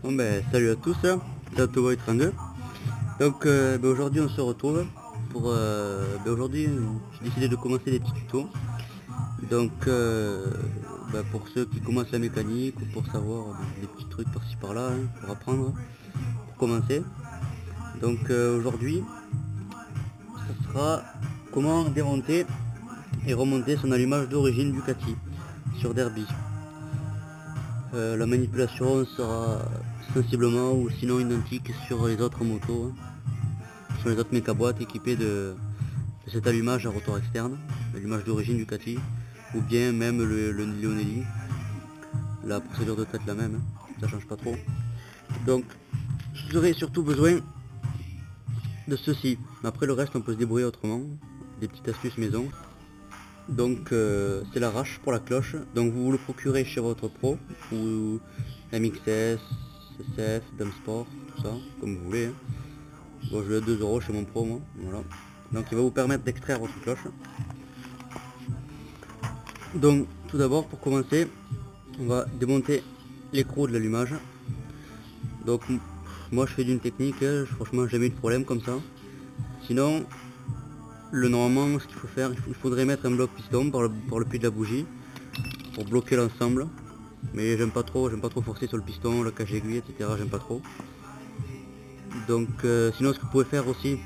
Bon ben salut à tous, c'est AutoBoy32. Donc aujourd'hui on se retrouve pour aujourd'hui j'ai décidé de commencer des petits tutos. Donc pour ceux qui commencent la mécanique ou pour savoir des petits trucs par-ci par-là, pour apprendre, pour commencer. Donc aujourd'hui ce sera comment démonter et remonter son allumage d'origine Ducati sur Derby. La manipulation sera sensiblement ou sinon identique sur les autres motos, sur les autres mécaboîtes équipées de cet allumage à rotor externe, l'allumage d'origine Ducati, ou bien même le Lionelli. La procédure de tête la même, ça change pas trop. Donc vous aurez surtout besoin de ceci. Après le reste on peut se débrouiller autrement, des petites astuces maison. Donc c'est l'arrache pour la cloche, donc vous le procurez chez votre pro ou MXS, SF, Damsport, tout ça, comme vous voulez. Bon, je l'ai à 2 € chez mon pro moi, voilà. Donc il va vous permettre d'extraire votre cloche. Donc tout d'abord pour commencer, on va démonter l'écrou de l'allumage. Donc moi je fais d'une technique, franchement j'ai jamais eu de problème comme ça. Sinon, normalement ce qu'il faut faire, il faudrait mettre un bloc piston par le puits de la bougie pour bloquer l'ensemble. Mais j'aime pas trop forcer sur le piston, la cage aiguille, etc. J'aime pas trop. Donc sinon ce que vous pouvez faire aussi,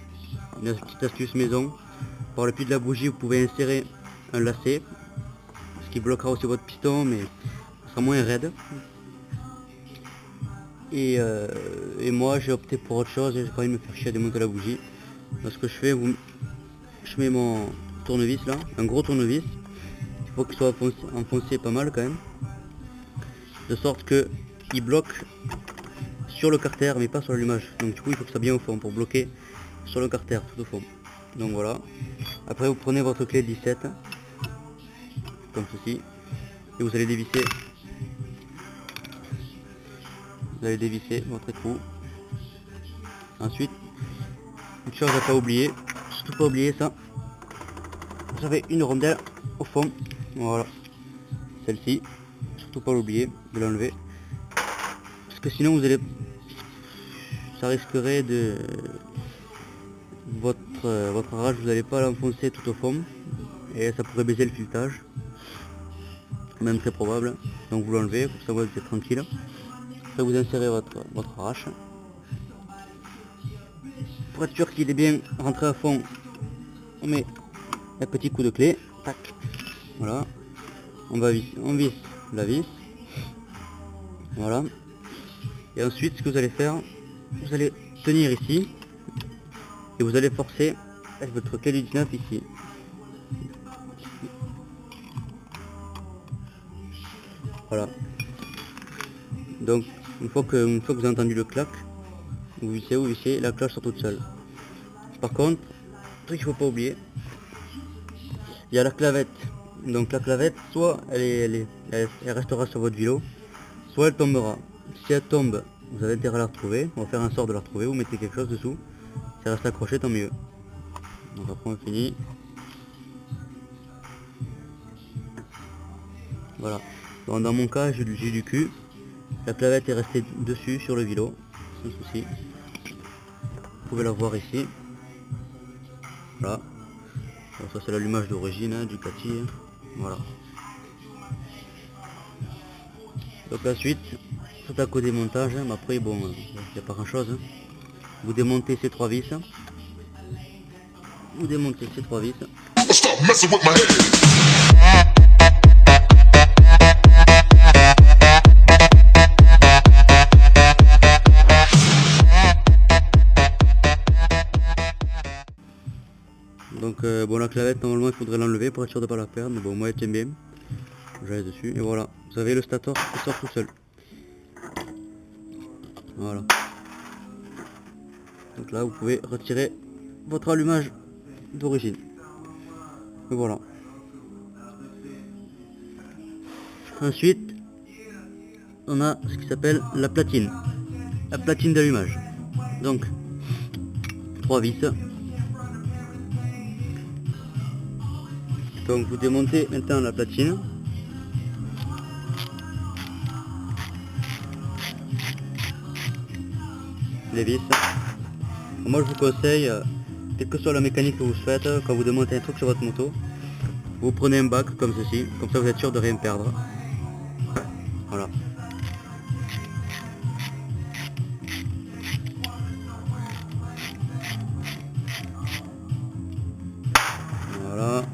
une petite astuce maison, par le puits de la bougie vous pouvez insérer un lacet, ce qui bloquera aussi votre piston mais ça sera moins raide. Et moi j'ai opté pour autre chose, j'ai pas envie de me faire chier à démonter la bougie. Donc ce que je fais, je mets mon tournevis là, un gros tournevis, il faut qu'il soit enfoncé pas mal quand même, de sorte que il bloque sur le carter mais pas sur l'allumage. Donc du coup il faut que ça soit bien au fond pour bloquer sur le carter tout au fond. Donc voilà. Après vous prenez votre clé 17 comme ceci et vous allez dévisser votre écrou. Ensuite, une chose à pas oublier, surtout pas oublier ça, vous avez une rondelle au fond, voilà, celle-ci, surtout pas l'oublier de l'enlever, parce que sinon vous allez, ça risquerait de votre arrache, vous n'allez pas l'enfoncer tout au fond et ça pourrait baiser le filetage, même très probable. Donc vous l'enlevez, comme ça vous êtes tranquille. Après vous insérez votre arrache pour être sûr qu'il est bien rentré à fond. On met un petit coup de clé, tac, voilà, on visse la vis, voilà. Et ensuite ce que vous allez faire, vous allez tenir ici et vous allez forcer avec votre clé du 19 ici. Voilà. Donc une fois que vous avez entendu le clac, vous vissez, la cloche sort toute seule. Par contre, truc qu'il faut pas oublier, il y a la clavette. Donc la clavette, soit elle restera sur votre vélo, soit elle tombera. Si elle tombe, vous avez intérêt à la retrouver. On va faire un sort de la retrouver, vous mettez quelque chose dessous. Si elle reste accrochée, tant mieux. Donc après on finit. Voilà. Donc, dans mon cas, j'ai du cul. La clavette est restée dessus sur le vélo, sans souci. Vous pouvez la voir ici. Voilà. Alors, ça c'est l'allumage d'origine Ducati. Voilà. Donc la suite, tout à côté démontage, mais après bon, il n'y a pas grand chose. Vous démontez ces 3 vis. Vous démontez ces 3 vis. Donc bon, la clavette normalement il faudrait l'enlever pour être sûr de ne pas la perdre, mais bon moi elle tient bien. J'allais dessus et voilà, vous avez le stator qui sort tout seul. Voilà. Donc là vous pouvez retirer votre allumage d'origine. Et voilà. Ensuite, on a ce qui s'appelle la platine. La platine d'allumage. Donc, 3 vis. Donc vous démontez maintenant la platine. les vis. Moi je vous conseille, quelle que soit la mécanique que vous faites, quand vous démontez un truc sur votre moto, vous prenez un bac comme ceci, comme ça vous êtes sûr de rien perdre. Voilà. Voilà.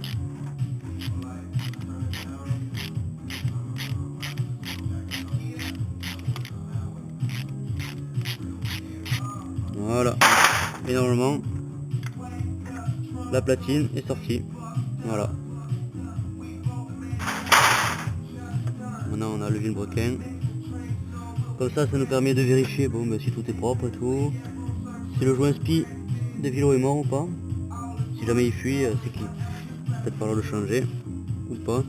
Voilà. Et normalement, la platine est sortie. Voilà. Maintenant on a le vilebrequin. Comme ça, ça nous permet de vérifier bon, ben, si tout est propre et tout. Si le joint spi de vélo est mort ou pas. Si jamais il fuit, c'est qu'il peut-être falloir le changer ou pas.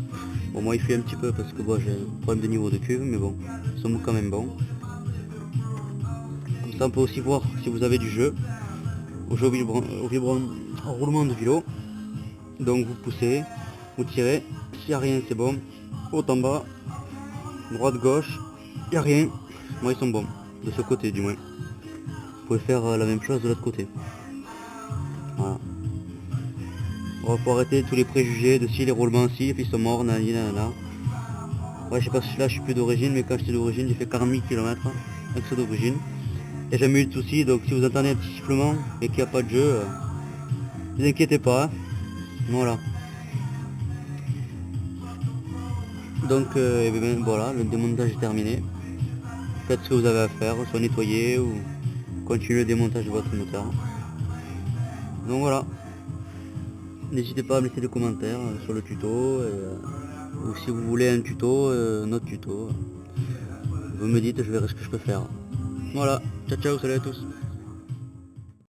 Bon, moi il fuit un petit peu parce que bon, j'ai un problème de niveau de cuve, mais bon, ils sont quand même bons. Comme ça, on peut aussi voir si vous avez du jeu au roulement de vélo. Donc vous poussez, vous tirez, s'il n'y a rien c'est bon, haut en bas, droite gauche, il n'y a rien, moi ils sont bons, de ce côté du moins. Vous pouvez faire la même chose de l'autre côté. Voilà. Bon, faut arrêter tous les préjugés de si les roulements si, ils sont morts, nanana, nanana. Ouais, je sais pas si là je suis plus d'origine, mais quand j'étais d'origine, j'ai fait 40 000 km avec ceux d'origine. Et j'ai jamais eu de soucis, donc si vous entendez un petit sifflement et qu'il n'y a pas de jeu, ne vous inquiétez pas. Hein. Voilà. Donc bien, voilà, le démontage est terminé. Faites ce que vous avez à faire, soit nettoyer ou continuer le démontage de votre moteur. Donc voilà. N'hésitez pas à me laisser des commentaires sur le tuto ou si vous voulez un tuto, notre tuto. Vous me dites, je verrai ce que je peux faire. Voilà, ciao ciao, salut à tous.